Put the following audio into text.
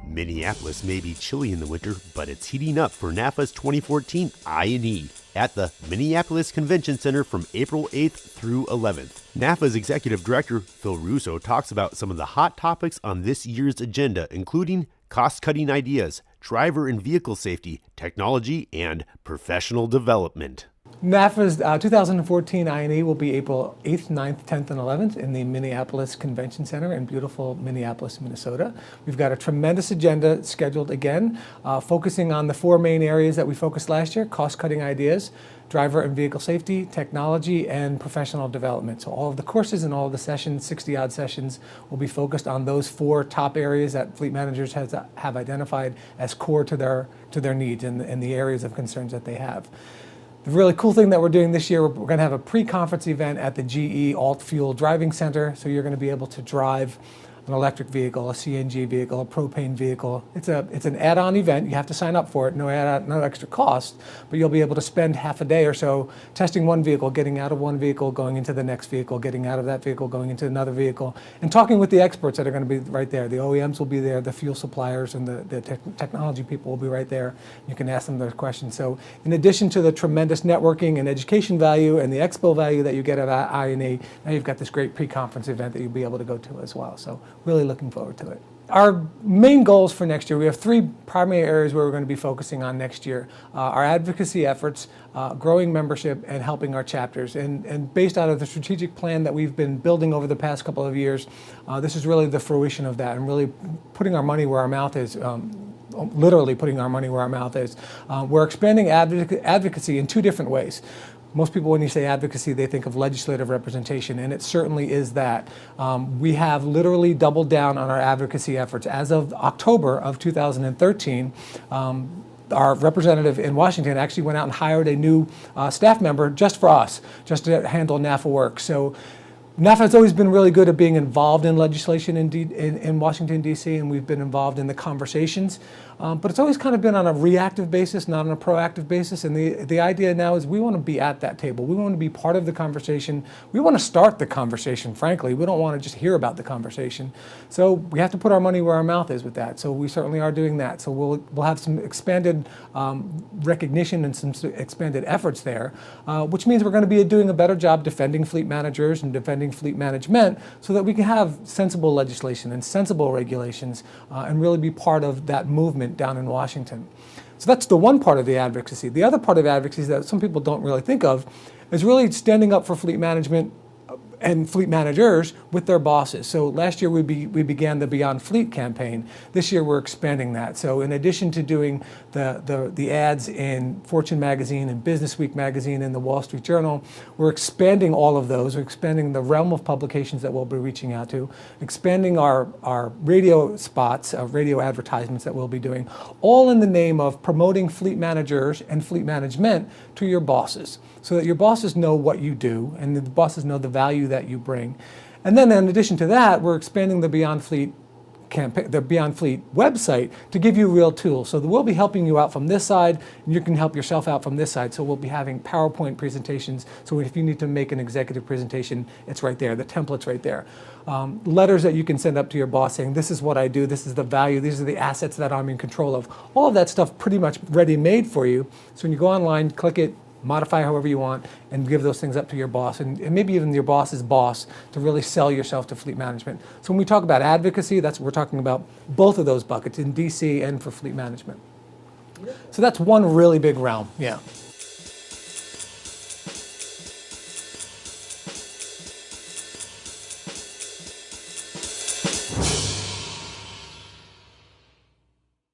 Minneapolis may be chilly in the winter, but it's heating up for NAFA's 2014 I&E at the Minneapolis Convention Center from April 8th through 11th. NAFA's Executive Director, Phil Russo, talks about some of the hot topics on this year's agenda, including cost-cutting ideas, driver and vehicle safety, technology, and professional development. NAFA's 2014 I&E will be April 8th, 9th, 10th, and 11th in the Minneapolis Convention Center in beautiful Minneapolis, Minnesota. We've got a tremendous agenda scheduled again, focusing on the four main areas that we focused last year: cost-cutting ideas, driver and vehicle safety, technology, and professional development. So all of the courses and all of the sessions, 60-odd sessions, will be focused on those four top areas that fleet managers have identified as core to their needs and the areas of concerns that they have. The really cool thing that we're doing this year, we're going to have a pre-conference event at the GE Alt Fuel Driving Center, so you're going to be able to drive an electric vehicle, a CNG vehicle, a propane vehicle. It's an add-on event. You have to sign up for it. No extra cost, but you'll be able to spend half a day or so testing one vehicle, getting out of one vehicle, going into the next vehicle, getting out of that vehicle, going into another vehicle, and talking with the experts that are going to be right there. The OEMs will be there, the fuel suppliers and the technology people will be right there. You can ask them those questions. So in addition to the tremendous networking and education value and the expo value that you get at I&E, now you've got this great pre-conference event that you'll be able to go to as well. So really looking forward to it. Our main goals for next year, we have three primary areas where we're going to be focusing on next year. Our advocacy efforts, growing membership, and helping our chapters. And based out of the strategic plan that we've been building over the past couple of years, this is really the fruition of that and really putting our money where our mouth is. Literally putting our money where our mouth is. We're expanding advocacy in two different ways. Most people, when you say advocacy, they think of legislative representation, and it certainly is that. We have literally doubled down on our advocacy efforts. As of October of 2013, our representative in Washington actually went out and hired a new staff member just for us, just to handle NAFA work. So NAFA has always been really good at being involved in legislation in Washington, D.C., and we've been involved in the conversations. But it's always kind of been on a reactive basis, not on a proactive basis. And the idea now is we want to be at that table. We want to be part of the conversation. We want to start the conversation, frankly. We don't want to just hear about the conversation. So we have to put our money where our mouth is with that. So we certainly are doing that. So we'll have some expanded recognition and some expanded efforts there, which means we're going to be doing a better job defending fleet managers and defending fleet management so that we can have sensible legislation and sensible regulations and really be part of that movement down in Washington. So that's the one part of the advocacy. The other part of advocacy that some people don't really think of is really standing up for fleet management and fleet managers with their bosses. So last year we began the Beyond Fleet campaign. This year we're expanding that. So in addition to doing the ads in Fortune magazine and Business Week magazine and the Wall Street Journal, we're expanding all of those. We're expanding the realm of publications that we'll be reaching out to, expanding our radio spots, radio advertisements that we'll be doing, all in the name of promoting fleet managers and fleet management to your bosses, so that your bosses know what you do and the bosses know the value that you bring. And then in addition to that, we're expanding the Beyond Fleet campaign, the Beyond Fleet website, to give you real tools. So we'll be helping you out from this side, and you can help yourself out from this side. So we'll be having PowerPoint presentations. So if you need to make an executive presentation, it's right there. The template's right there. Letters that you can send up to your boss saying, this is what I do, this is the value, these are the assets that I'm in control of. All of that stuff pretty much ready-made for you. So when you go online, click it, modify however you want, and give those things up to your boss, and maybe even your boss's boss, to really sell yourself to fleet management. So when we talk about advocacy, we're talking about both of those buckets in DC and for fleet management. So that's one really big realm, yeah.